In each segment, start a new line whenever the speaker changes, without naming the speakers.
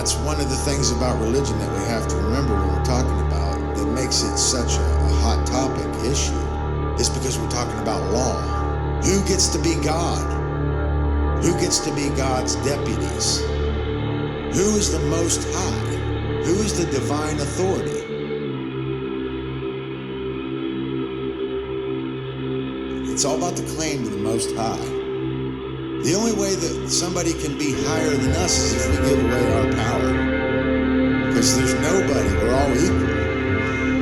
that's one of the things about religion that we have to remember when we're talking about that makes it such a hot topic issue is because we're talking about law. Who gets to be God? Who gets to be God's deputies? Who is the Most High? Who is the divine authority? It's all about the claim to the Most High. The only way that somebody can be higher than us is if we give away our power. Because there's nobody, we're all equal.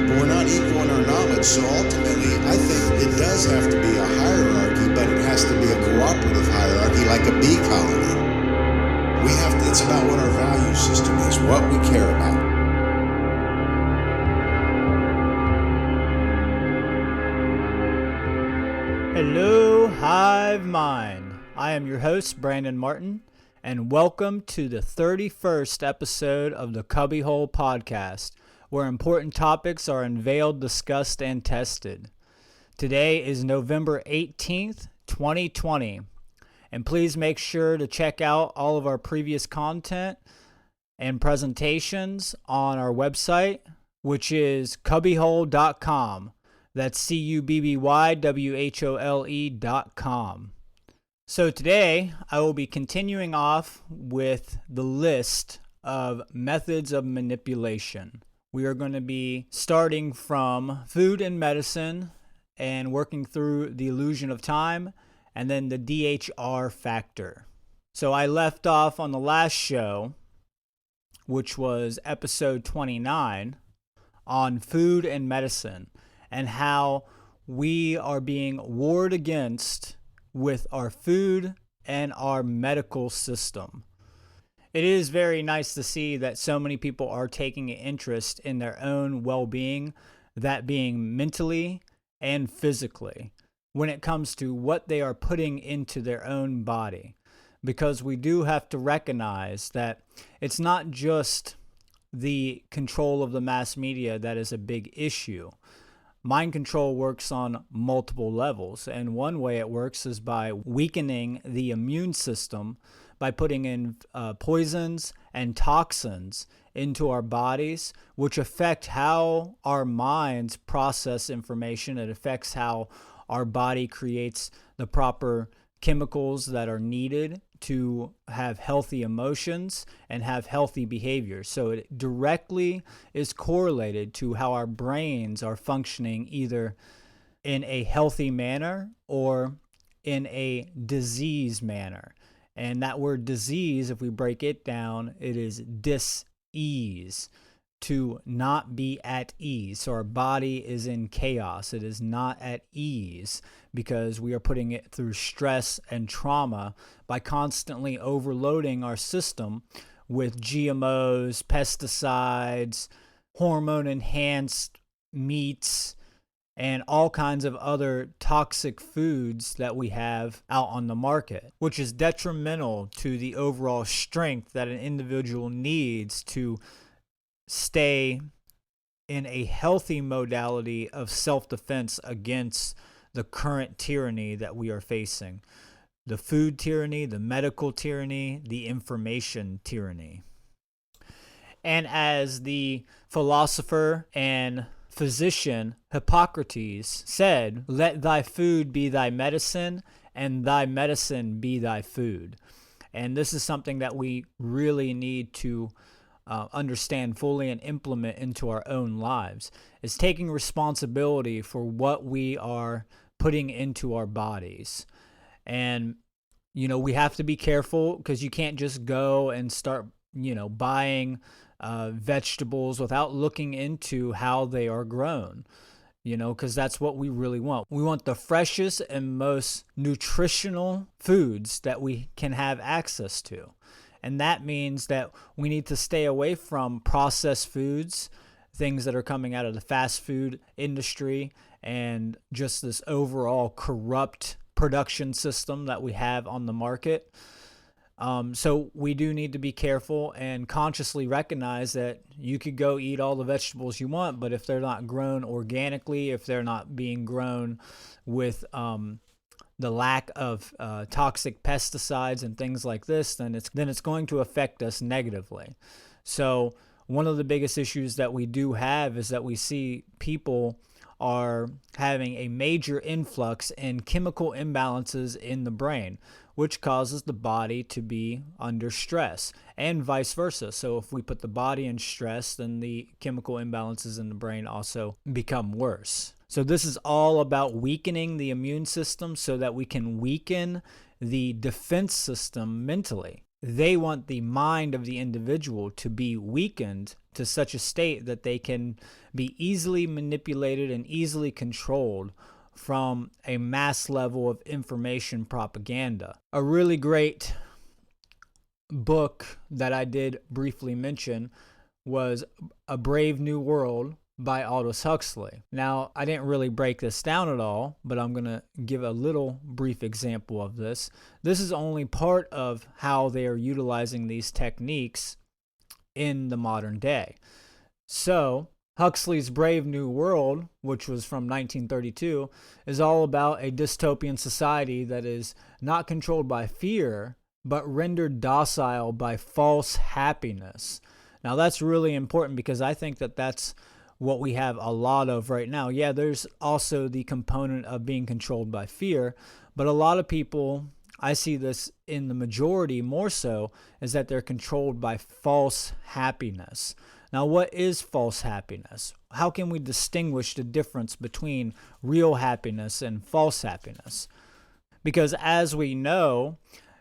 But we're not equal in our knowledge, so ultimately I think it does have to be a hierarchy, but it has to be a cooperative hierarchy like a bee colony. It's about what our value system is, what we care about.
Hello, Hive Mind. I am your host, Brandon Martin, and welcome to the 31st episode of the Cubbywhole podcast, where important topics are unveiled, discussed, and tested. Today is November 18th, 2020, and please make sure to check out all of our previous content and presentations on our website, which is cubbywhole.com. That's cubbywhole.com. So today, I will be continuing off with the list of methods of manipulation. We are going to be starting from food and medicine and working through the illusion of time and then the D.H.R factor. So I left off on the last show, which was episode 29, on food and medicine and how we are being warred against with our food and our medical system. It is very nice to see that so many people are taking an interest in their own well-being, that being mentally and physically, when it comes to what they are putting into their own body. Because we do have to recognize that it's not just the control of the mass media that is a big issue. Mind control works on multiple levels, and one way it works is by weakening the immune system by putting in poisons and toxins into our bodies, which affect how our minds process information. It affects how our body creates the proper chemicals that are needed to have healthy emotions and have healthy behavior. So it directly is correlated to how our brains are functioning either in a healthy manner or in a disease manner. And that word disease, if we break it down, it is dis-ease, to not be at ease. So our body is in chaos. It is not at ease because we are putting it through stress and trauma by constantly overloading our system with GMOs, pesticides, hormone-enhanced meats, and all kinds of other toxic foods that we have out on the market, which is detrimental to the overall strength that an individual needs to stay in a healthy modality of self-defense against the current tyranny that we are facing. The food tyranny, the medical tyranny, the information tyranny. And as the philosopher and physician Hippocrates said, "Let thy food be thy medicine, and thy medicine be thy food." And this is something that we really need to understand fully and implement into our own lives, is taking responsibility for what we are putting into our bodies. And, we have to be careful because you can't just go and start, buying vegetables without looking into how they are grown, because that's what we really want. We want the freshest and most nutritional foods that we can have access to. And that means that we need to stay away from processed foods, things that are coming out of the fast food industry, and just this overall corrupt production system that we have on the market. So we do need to be careful and consciously recognize that you could go eat all the vegetables you want, but if they're not grown organically, if they're not being grown with the lack of toxic pesticides and things like this, then it's going to affect us negatively. So one of the biggest issues that we do have is that we see people are having a major influx in chemical imbalances in the brain, which causes the body to be under stress, and vice versa. So if we put the body in stress, then the chemical imbalances in the brain also become worse. So this is all about weakening the immune system so that we can weaken the defense system mentally. They want the mind of the individual to be weakened to such a state that they can be easily manipulated and easily controlled from a mass level of information propaganda. A really great book that I did briefly mention was A Brave New World by Aldous Huxley. Now, I didn't really break this down at all, but I'm going to give a little brief example of this. This is only part of how they are utilizing these techniques in the modern day. So, Huxley's Brave New World, which was from 1932, is all about a dystopian society that is not controlled by fear, but rendered docile by false happiness. Now, that's really important because I think that that's what we have a lot of right now. Yeah, there's also the component of being controlled by fear, but a lot of people, I see this in the majority more so, is that they're controlled by false happiness. Now, what is false happiness? How can we distinguish the difference between real happiness and false happiness? Because as we know,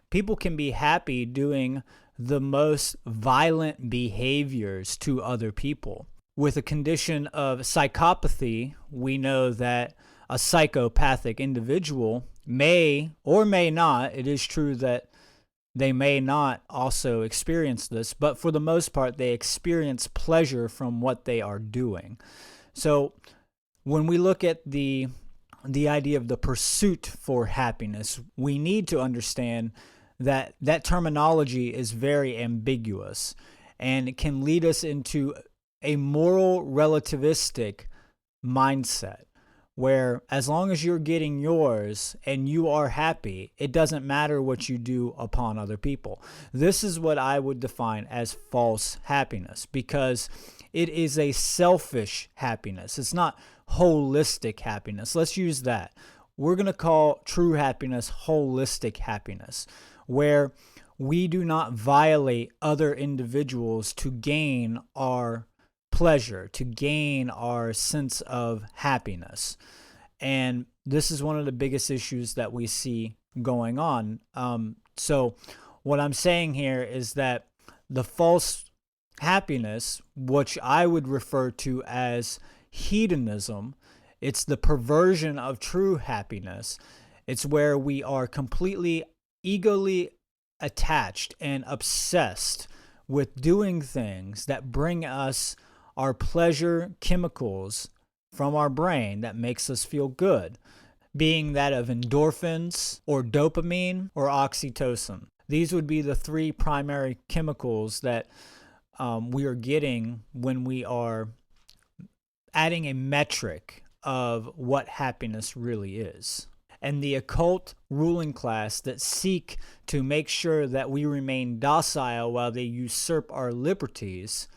people can be happy doing the most violent behaviors to other people. With a condition of psychopathy, we know that a psychopathic individual may or may not, it is true that they may not also experience this, but for the most part, they experience pleasure from what they are doing. So when we look at the idea of the pursuit for happiness, we need to understand that that terminology is very ambiguous, and it can lead us into a moral relativistic mindset where as long as you're getting yours and you are happy, it doesn't matter what you do upon other people. This is what I would define as false happiness, because it is a selfish happiness. It's not holistic happiness. Let's use that. We're going to call true happiness holistic happiness, where we do not violate other individuals to gain our pleasure, to gain our sense of happiness. And this is one of the biggest issues that we see going on. So what I'm saying here is that the false happiness, which I would refer to as hedonism, it's the perversion of true happiness. It's where we are completely egoally attached and obsessed with doing things that bring us our pleasure chemicals from our brain that makes us feel good, being that of endorphins or dopamine or oxytocin. These would be the three primary chemicals that we are getting when we are adding a metric of what happiness really is. And the occult ruling class that seek to make sure that we remain docile while they usurp our liberties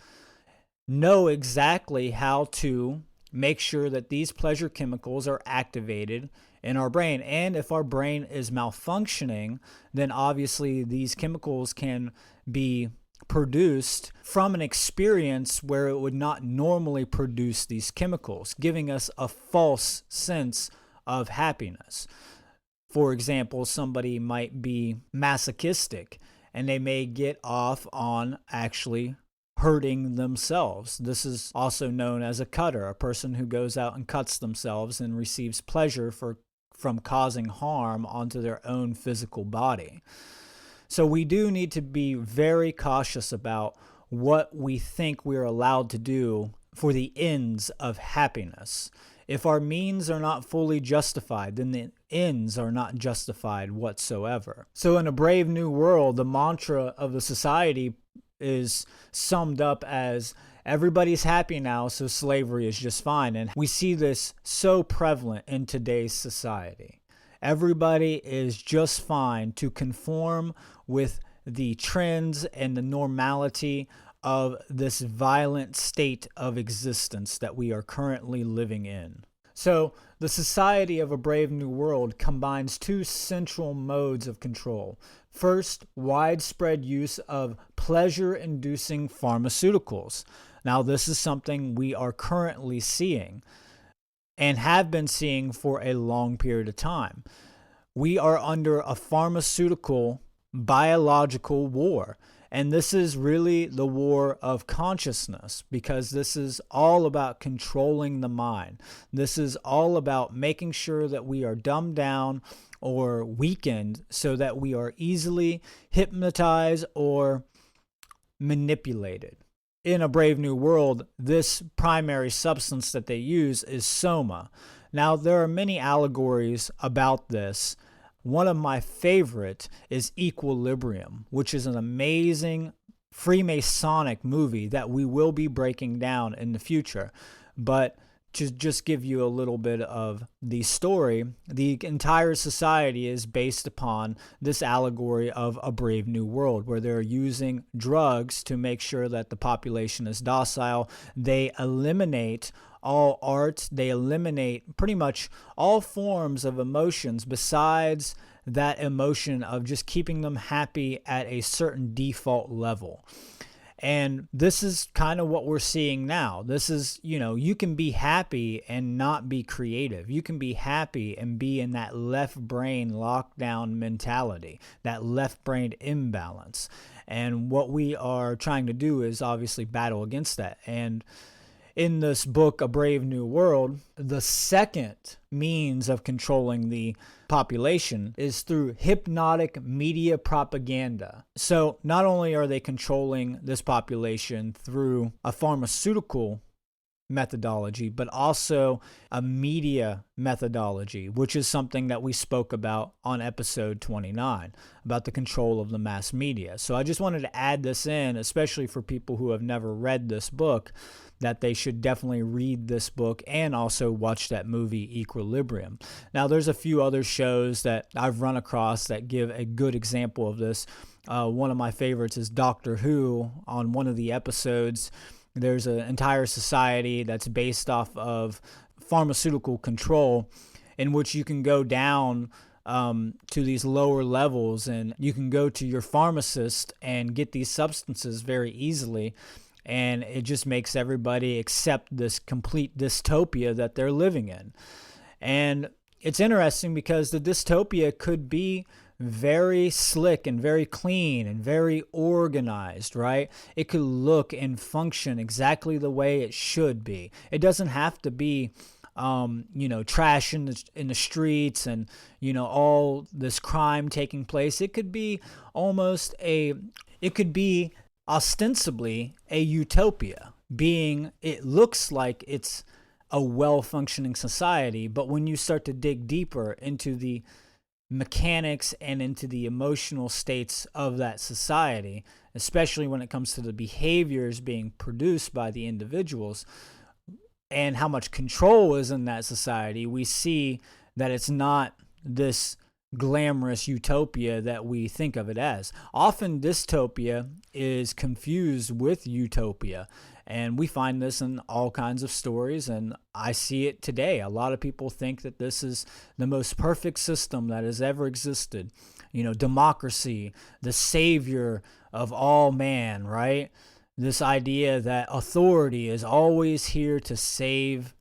know exactly how to make sure that these pleasure chemicals are activated in our brain. And if our brain is malfunctioning, then obviously these chemicals can be produced from an experience where it would not normally produce these chemicals, giving us a false sense of happiness. For example, somebody might be masochistic and they may get off on actually hurting themselves. This is also known as a cutter, a person who goes out and cuts themselves and receives pleasure from causing harm onto their own physical body. So we do need to be very cautious about what we think we're allowed to do for the ends of happiness. If our means are not fully justified, then the ends are not justified whatsoever. So in A Brave New World, the mantra of the society is summed up as everybody's happy now, so slavery is just fine. And we see this so prevalent in today's society. Everybody is just fine to conform with the trends and the normality of this violent state of existence that we are currently living in. So, the Society of a Brave New World combines two central modes of control. First, widespread use of pleasure-inducing pharmaceuticals. Now, this is something we are currently seeing and have been seeing for a long period of time. We are under a pharmaceutical, biological war. And this is really the war of consciousness, because this is all about controlling the mind. This is all about making sure that we are dumbed down or weakened so that we are easily hypnotized or manipulated. In A Brave New World, this primary substance that they use is soma. Now, there are many allegories about this. One of my favorite is Equilibrium, which is an amazing Freemasonic movie that we will be breaking down in the future. But to just give you a little bit of the story, the entire society is based upon this allegory of a brave new world, where they're using drugs to make sure that the population is docile. They eliminate all art, they eliminate pretty much all forms of emotions besides that emotion of just keeping them happy at a certain default level. And this is kind of what we're seeing now. This is, you can be happy and not be creative. You can be happy and be in that left brain lockdown mentality, that left brain imbalance. And what we are trying to do is obviously battle against that. And in this book, A Brave New World, the second means of controlling the population is through hypnotic media propaganda. So not only are they controlling this population through a pharmaceutical methodology, but also a media methodology, which is something that we spoke about on episode 29, about the control of the mass media. So I just wanted to add this in, especially for people who have never read this book, that they should definitely read this book and also watch that movie Equilibrium. Now, there's a few other shows that I've run across that give a good example of this. One of my favorites is Doctor Who. On one of the episodes, there's an entire society that's based off of pharmaceutical control, in which you can go down to these lower levels, and you can go to your pharmacist and get these substances very easily. And it just makes everybody accept this complete dystopia that they're living in. And it's interesting because the dystopia could be very slick and very clean and very organized, right? It could look and function exactly the way it should be. It doesn't have to be trash in the streets and, all this crime taking place. It could be ostensibly a utopia, being it looks like it's a well-functioning society, but when you start to dig deeper into the mechanics and into the emotional states of that society, especially when it comes to the behaviors being produced by the individuals and how much control is in that society, we see that it's not this glamorous utopia that we think of it as. Often dystopia is confused with utopia, and we find this in all kinds of stories, and I see it today. A lot of people think that this is the most perfect system that has ever existed. Democracy, the savior of all man, right? This idea that authority is always here to save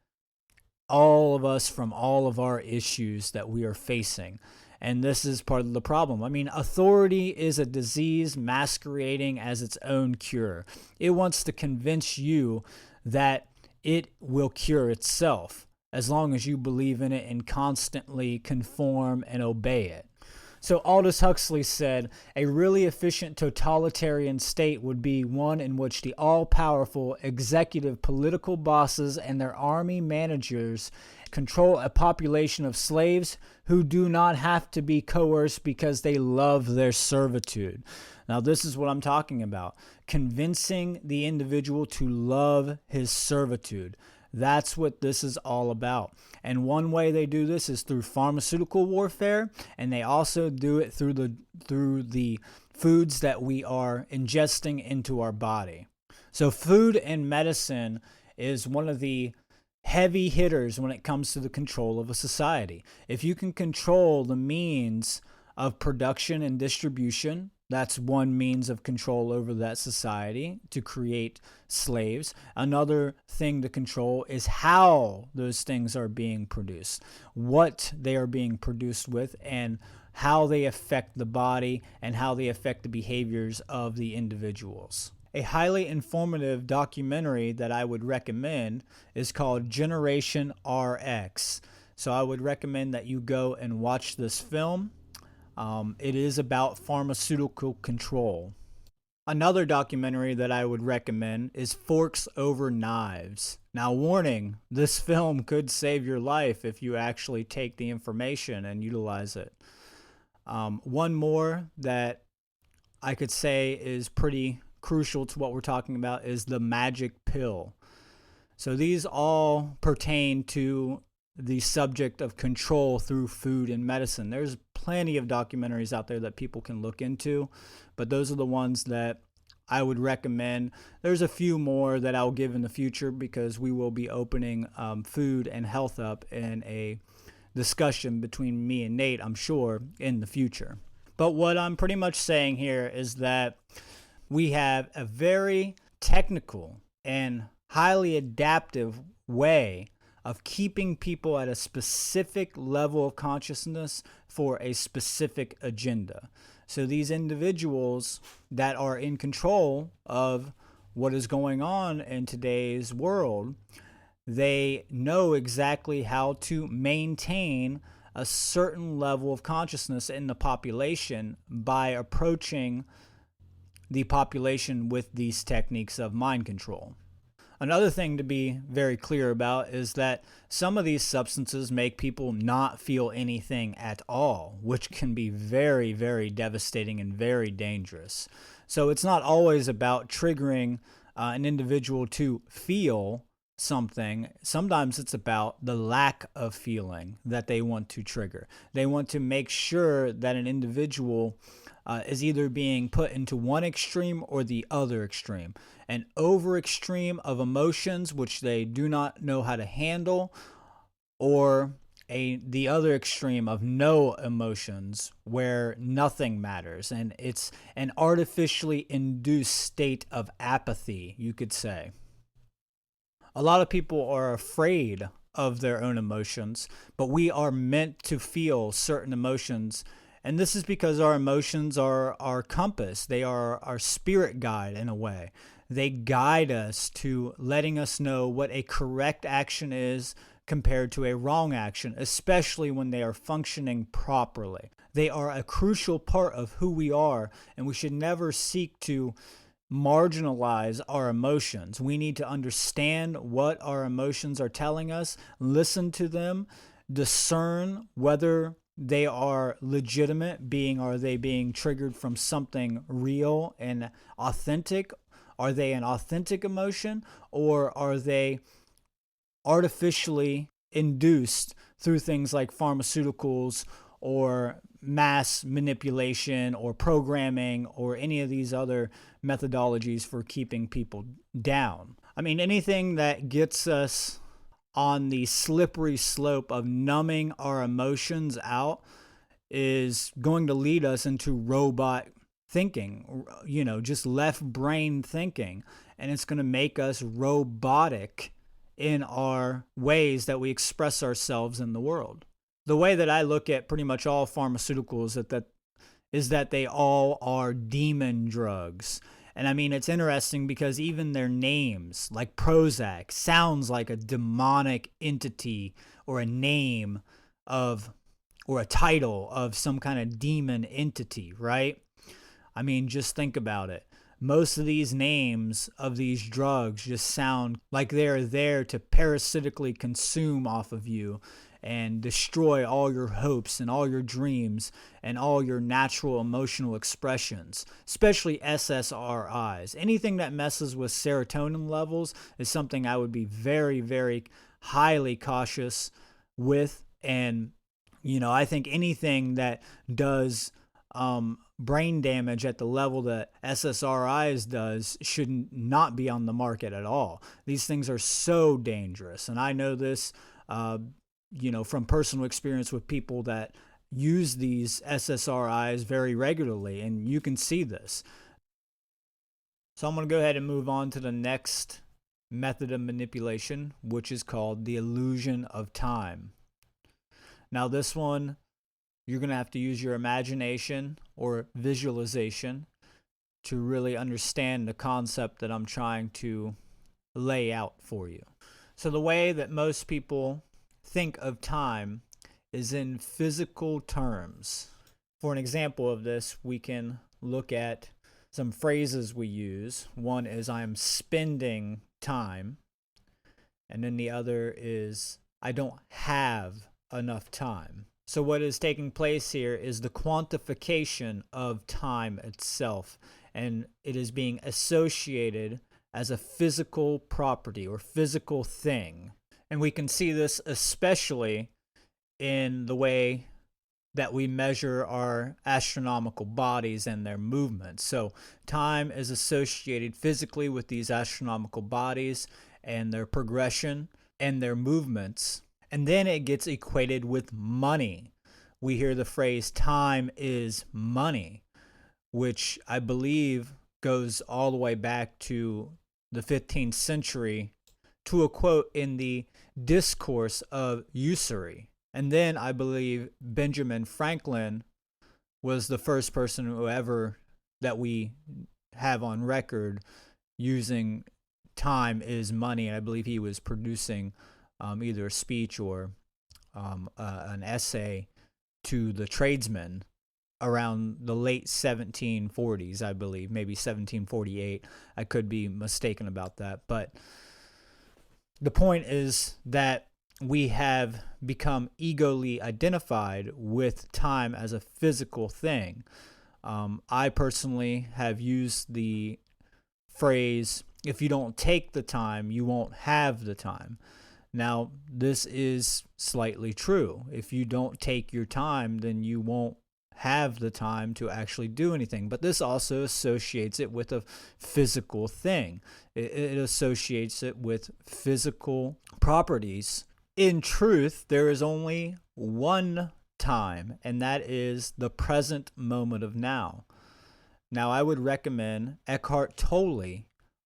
all of us from all of our issues that we are facing. And this is part of the problem. I mean, authority is a disease masquerading as its own cure. It wants to convince you that it will cure itself as long as you believe in it and constantly conform and obey it. So Aldous Huxley said, a really efficient totalitarian state would be one in which the all-powerful executive political bosses and their army managers control a population of slaves who do not have to be coerced because they love their servitude. Now, this is what I'm talking about. Convincing the individual to love his servitude. That's what this is all about. And one way they do this is through pharmaceutical warfare, and they also do it through the foods that we are ingesting into our body. So food and medicine is one of the heavy hitters when it comes to the control of a society. If you can control the means of production and distribution, that's one means of control over that society, to create slaves. Another thing to control is how those things are being produced, what they are being produced with, and how they affect the body and how they affect the behaviors of the individuals. A highly informative documentary that I would recommend is called Generation RX. So I would recommend that you go and watch this film. It is about pharmaceutical control. Another documentary that I would recommend is Forks Over Knives. Now, warning, this film could save your life if you actually take the information and utilize it. One more that I could say is pretty crucial to what we're talking about is The Magic Pill. So these all pertain to the subject of control through food and medicine. There's plenty of documentaries out there that people can look into, but those are the ones that I would recommend. There's a few more that I'll give in the future because we will be opening food and health up in a discussion between me and Nate, I'm sure, in the future. But what I'm pretty much saying here is that we have a very technical and highly adaptive way of keeping people at a specific level of consciousness for a specific agenda. So these individuals that are in control of what is going on in today's world, they know exactly how to maintain a certain level of consciousness in the population by approaching the population with these techniques of mind control. Another thing to be very clear about is that some of these substances make people not feel anything at all, which can be very, very devastating and very dangerous. So it's not always about triggering an individual to feel something. Sometimes it's about the lack of feeling that they want to trigger. They want to make sure that an individual is either being put into one extreme or the other extreme. An over extreme of emotions which they do not know how to handle, or the other extreme of no emotions where nothing matters, and it's an artificially induced state of apathy, you could say. A lot of people are afraid of their own emotions, but we are meant to feel certain emotions. And this is because our emotions are our compass. They are our spirit guide in a way. They guide us to letting us know what a correct action is compared to a wrong action, especially when they are functioning properly. They are a crucial part of who we are, and we should never seek to marginalize our emotions. We need to understand what our emotions are telling us, listen to them, discern whether they are legitimate, are they being triggered from something real and authentic? Are they an authentic emotion, or are they artificially induced through things like pharmaceuticals or mass manipulation or programming or any of these other methodologies for keeping people down? I mean, anything that gets us on the slippery slope of numbing our emotions out is going to lead us into robot thinking, just left brain thinking. And it's going to make us robotic in our ways that we express ourselves in the world. The way that I look at pretty much all pharmaceuticals is that they all are demon drugs. And I mean, it's interesting because even their names, like Prozac, sounds like a demonic entity or a name of, or a title of some kind of demon entity, right? I mean, just think about it. Most of these names of these drugs just sound like they're there to parasitically consume off of you and destroy all your hopes and all your dreams and all your natural emotional expressions, especially SSRIs. Anything that messes with serotonin levels is something I would be very, very highly cautious with. And, I think anything that does brain damage at the level that SSRIs does should not be on the market at all. These things are so dangerous. And I know this, from personal experience with people that use these SSRIs very regularly, and you can see this. So I'm going to go ahead and move on to the next method of manipulation, which is called the illusion of time. Now this one, you're going to have to use your imagination or visualization to really understand the concept that I'm trying to lay out for you. So the way that most people think of time is in physical terms. For an example of this, we can look at some phrases we use. One is I'm spending time, and then the other is I don't have enough time. So what is taking place here is the quantification of time itself, and it is being associated as a physical property or physical thing. And we can see this especially in the way that we measure our astronomical bodies and their movements. So time is associated physically with these astronomical bodies and their progression and their movements. And then it gets equated with money. We hear the phrase time is money, which I believe goes all the way back to the 15th century to a quote in the Discourse of Usury. And then I believe Benjamin Franklin was the first person who ever, that we have on record, using time is money. And I believe he was producing either a speech or an essay to the tradesmen around the late 1740s, I believe, maybe 1748. I could be mistaken about that. But the point is that we have become egoly identified with time as a physical thing. I personally have used the phrase, if you don't take the time, you won't have the time. Now, this is slightly true. If you don't take your time, then you won't have the time to actually do anything. But this also associates it with a physical thing. It associates it with physical properties. In truth, there is only one time, and that is the present moment of now. Now, I would recommend Eckhart Tolle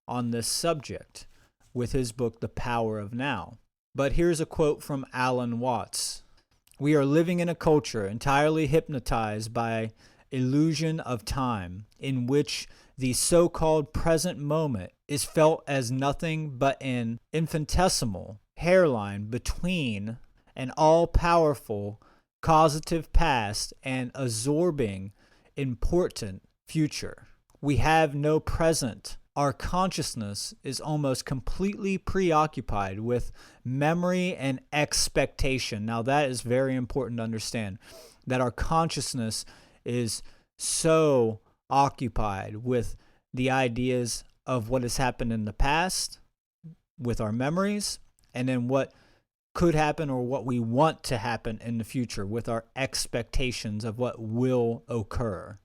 on this subject with his book, The Power of Now. But here's a quote from Alan Watts. We are living in a culture entirely hypnotized by illusion of time, in which the so-called present moment is felt as nothing but an infinitesimal hairline between an all-powerful causative past and absorbing important future. We have no present. Our consciousness is almost completely preoccupied with memory and expectation. Now that is very important to understand, that our consciousness is so occupied with the ideas of what has happened in the past, with our memories, and then what could happen or what we want to happen in the future with our expectations of what will occur.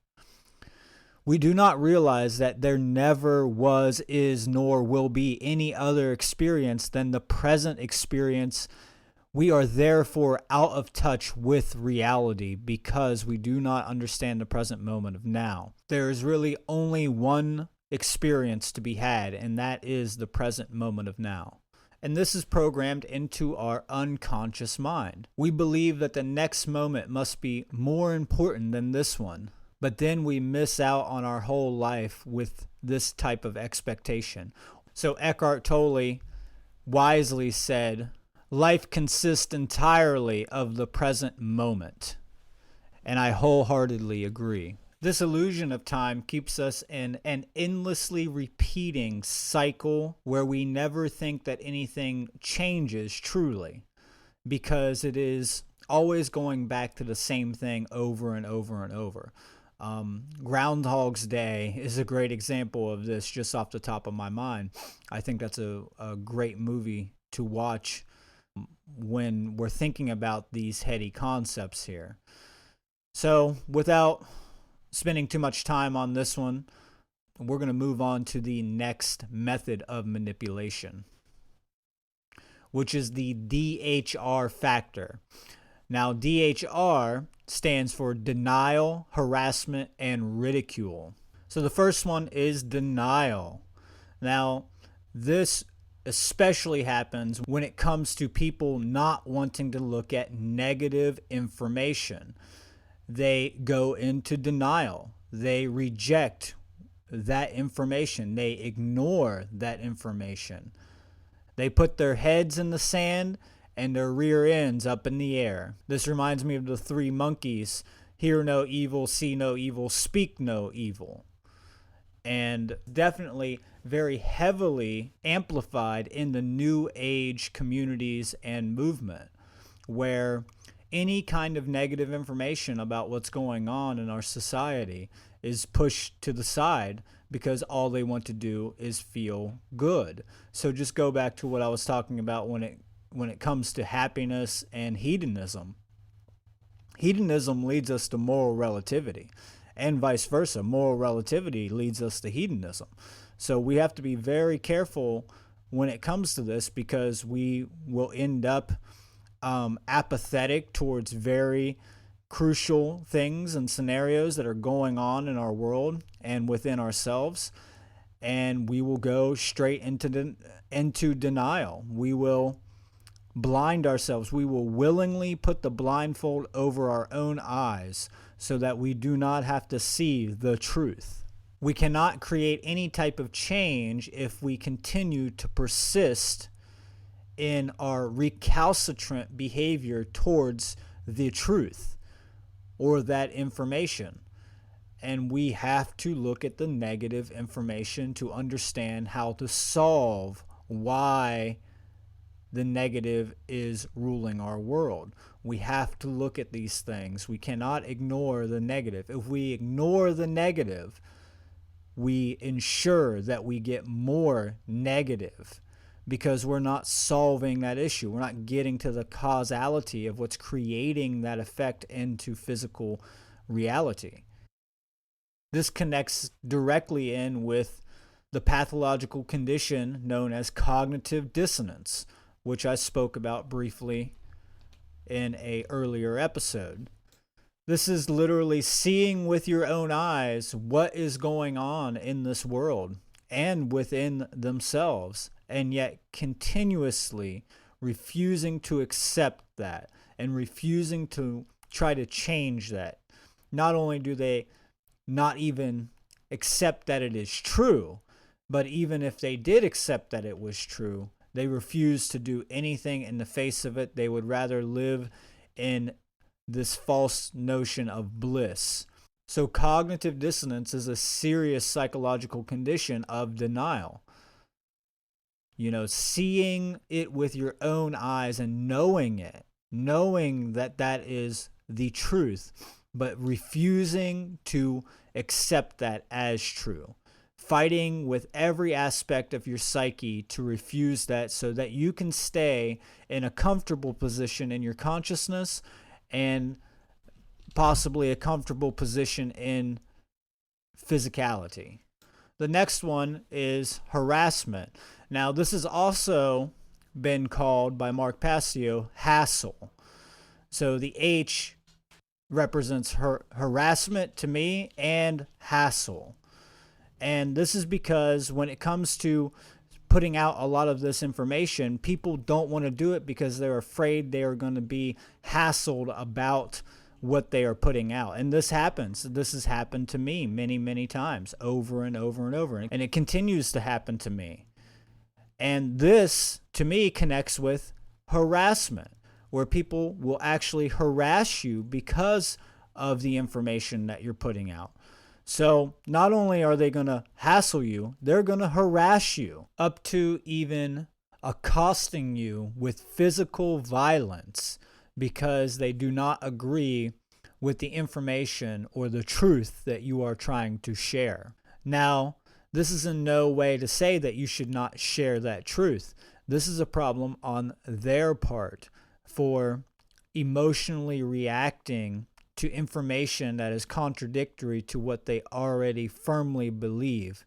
We do not realize that there never was, is, nor will be any other experience than the present experience. We are therefore out of touch with reality because we do not understand the present moment of now. There is really only one experience to be had, and that is the present moment of now. And this is programmed into our unconscious mind. We believe that the next moment must be more important than this one. But then we miss out on our whole life with this type of expectation. So Eckhart Tolle wisely said, life consists entirely of the present moment. And I wholeheartedly agree. This illusion of time keeps us in an endlessly repeating cycle where we never think that anything changes truly, because it is always going back to the same thing over and over and over. Groundhog's Day is a great example of this, just off the top of my mind. I think that's a great movie to watch when we're thinking about these heady concepts here. So without spending too much time on this one. We're going to move on to the next method of manipulation, which is the D.H.R factor. Now, D.H.R stands for denial, harassment, and ridicule. So the first one is denial. Now, this especially happens when it comes to people not wanting to look at negative information. They go into denial. They reject that information. They ignore that information. They put their heads in the sand and their rear ends up in the air. This reminds me of the three monkeys: hear no evil, see no evil, speak no evil. And definitely very heavily amplified in the New Age communities and movement, where any kind of negative information about what's going on in our society is pushed to the side because all they want to do is feel good. So just go back to what I was talking about when it comes to happiness and hedonism. Hedonism leads us to moral relativity, and vice versa. Moral relativity leads us to hedonism. So we have to be very careful when it comes to this, because we will end up apathetic towards very crucial things and scenarios that are going on in our world and within ourselves, and we will go straight into denial. We will blind ourselves. We will willingly put the blindfold over our own eyes so that we do not have to see the truth. We cannot create any type of change if we continue to persist in our recalcitrant behavior towards the truth or that information. And we have to look at the negative information to understand how to solve why the negative is ruling our world. We have to look at these things. We cannot ignore the negative. If we ignore the negative, we ensure that we get more negative, because we're not solving that issue. We're not getting to the causality of what's creating that effect into physical reality. This connects directly in with the pathological condition known as cognitive dissonance, which I spoke about briefly in an earlier episode. This is literally seeing with your own eyes what is going on in this world and within themselves, and yet continuously refusing to accept that and refusing to try to change that. Not only do they not even accept that it is true, but even if they did accept that it was true, they refuse to do anything in the face of it. They would rather live in this false notion of bliss. So cognitive dissonance is a serious psychological condition of denial. Seeing it with your own eyes and knowing it, knowing that that is the truth, but refusing to accept that as true. Fighting with every aspect of your psyche to refuse that so that you can stay in a comfortable position in your consciousness and possibly a comfortable position in physicality. The next one is harassment. Now, this has also been called by Mark Passio hassle. So the H represents harassment to me and hassle. And this is because when it comes to putting out a lot of this information, people don't want to do it because they're afraid they are going to be hassled about what they are putting out. And this happens. This has happened to me many, many times, over and over and over. And it continues to happen to me. And this, to me, connects with harassment, where people will actually harass you because of the information that you're putting out. So not only are they going to hassle you, they're going to harass you, up to even accosting you with physical violence because they do not agree with the information or the truth that you are trying to share. Now, this is in no way to say that you should not share that truth. This is a problem on their part for emotionally reacting to information that is contradictory to what they already firmly believe.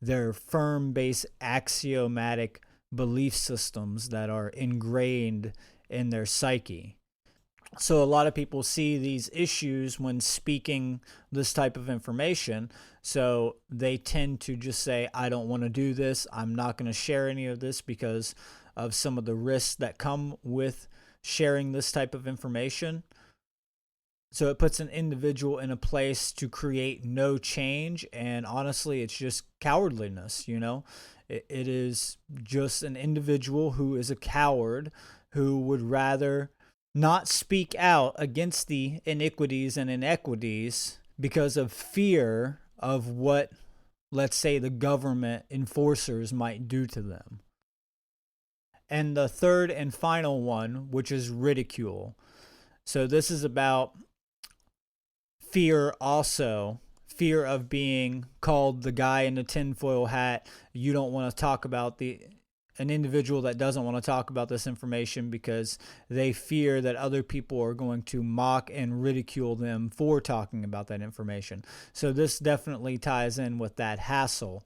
Their firm-based axiomatic belief systems that are ingrained in their psyche. So a lot of people see these issues when speaking this type of information. So they tend to just say, I don't want to do this. I'm not going to share any of this because of some of the risks that come with sharing this type of information. So it puts an individual in a place to create no change. And honestly, it's just cowardliness, you know? It is just an individual who is a coward who would rather not speak out against the iniquities and inequities because of fear of what, let's say, the government enforcers might do to them. And the third and final one, which is ridicule. So this is about fear also. Fear of being called the guy in the tinfoil hat. You don't want to talk about an individual that doesn't want to talk about this information because they fear that other people are going to mock and ridicule them for talking about that information. So this definitely ties in with that hassle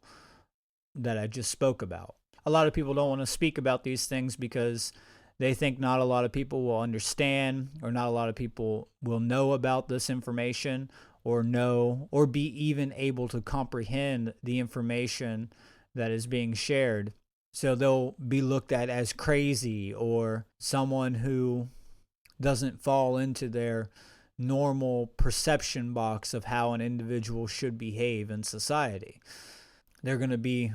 that I just spoke about. A lot of people don't want to speak about these things because they think not a lot of people will understand, or not a lot of people will know about this information, or know, or be even able to comprehend the information that is being shared. So they'll be looked at as crazy or someone who doesn't fall into their normal perception box of how an individual should behave in society. They're going to be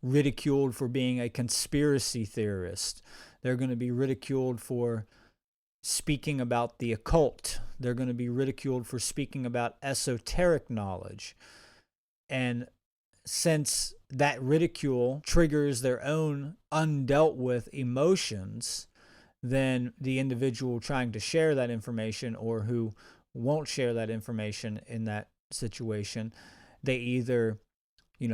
ridiculed for being a conspiracy theorist. They're going to be ridiculed for speaking about the occult. They're going to be ridiculed for speaking about esoteric knowledge. And since that ridicule triggers their own undealt with emotions, then the individual trying to share that information, or who won't share that information in that situation, they either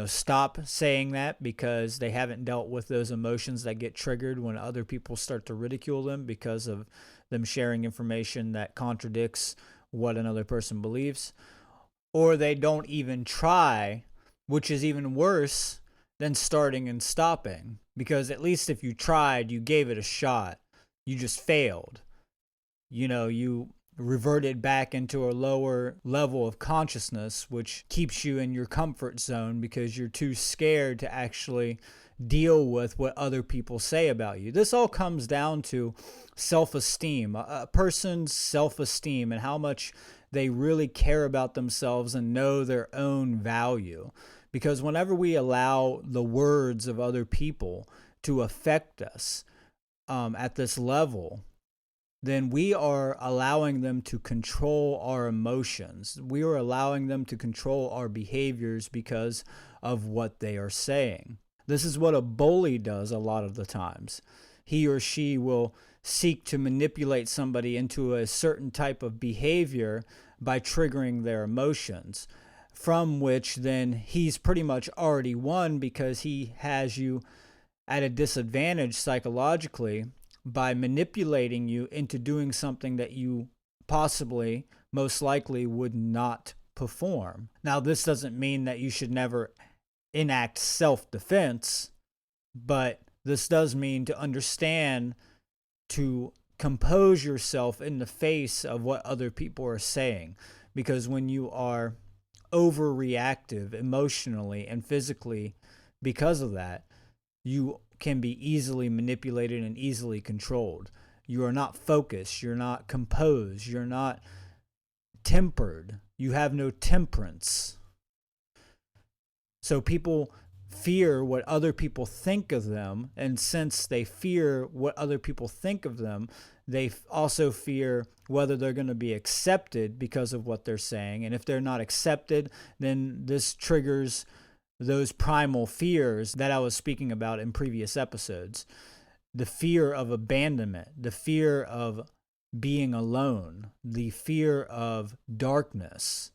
stop saying that because they haven't dealt with those emotions that get triggered when other people start to ridicule them because of them sharing information that contradicts what another person believes, or they don't even try, which is even worse than starting and stopping, because at least if you tried, you gave it a shot, you just failed. You reverted back into a lower level of consciousness, which keeps you in your comfort zone because you're too scared to actually deal with what other people say about you. This all comes down to self-esteem, a person's self-esteem, and how much they really care about themselves and know their own value. Because whenever we allow the words of other people to affect us at this level, then we are allowing them to control our emotions. We are allowing them to control our behaviors because of what they are saying. This is what a bully does a lot of the times. He or she will seek to manipulate somebody into a certain type of behavior by triggering their emotions, from which then he's pretty much already won because he has you at a disadvantage psychologically by manipulating you into doing something that you possibly, most likely, would not perform. Now, this doesn't mean that you should never enact self-defense, but this does mean to understand, to compose yourself in the face of what other people are saying. Because when you are overreactive emotionally and physically because of that, you can be easily manipulated and easily controlled. You are not focused. You're not composed. You're not tempered. You have no temperance. So people fear what other people think of them. And since they fear what other people think of them, they also fear whether they're going to be accepted because of what they're saying. And if they're not accepted, then this triggers those primal fears that I was speaking about in previous episodes. The fear of abandonment, the fear of being alone, the fear of darkness,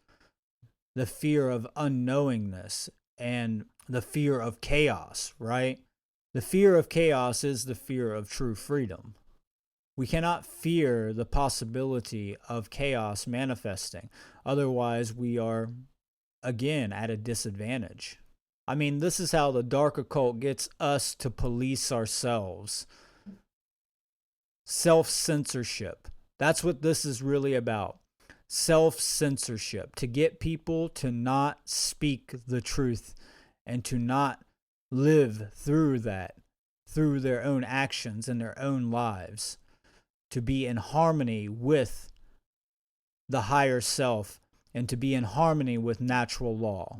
the fear of unknowingness, and the fear of chaos, right? The fear of chaos is the fear of true freedom. We cannot fear the possibility of chaos manifesting. Otherwise, we are, again, at a disadvantage. I mean, this is how the dark occult gets us to police ourselves. Self-censorship. That's what this is really about. Self-censorship. To get people to not speak the truth and to not live through that, through their own actions and their own lives. To be in harmony with the higher self and to be in harmony with natural law.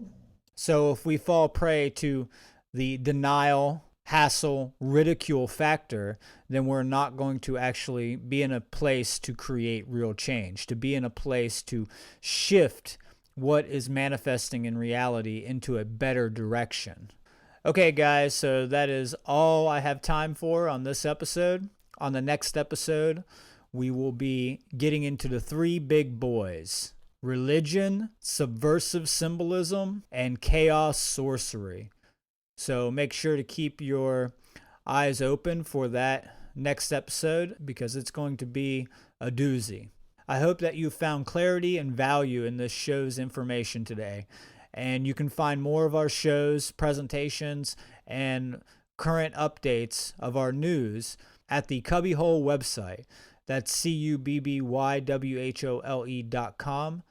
So if we fall prey to the denial-hassle-ridicule factor, then we're not going to actually be in a place to create real change, to be in a place to shift what is manifesting in reality into a better direction. Okay, guys, so that is all I have time for on this episode. On the next episode, we will be getting into the three big boys: religion, subversive symbolism, and chaos sorcery. So make sure to keep your eyes open for that next episode because it's going to be a doozy. I hope that you found clarity and value in this show's information today. And you can find more of our shows, presentations, and current updates of our news at the Cubbywhole website. That's CUBBYWHOLE.com.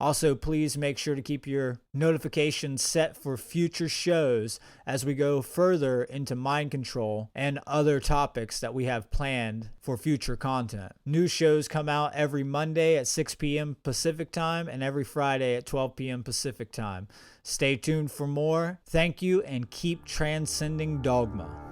Also, please make sure to keep your notifications set for future shows as we go further into mind control and other topics that we have planned for future content. New shows come out every Monday at 6 p.m. Pacific time and every Friday at 12 p.m. Pacific time. Stay tuned for more. Thank you and keep transcending dogma.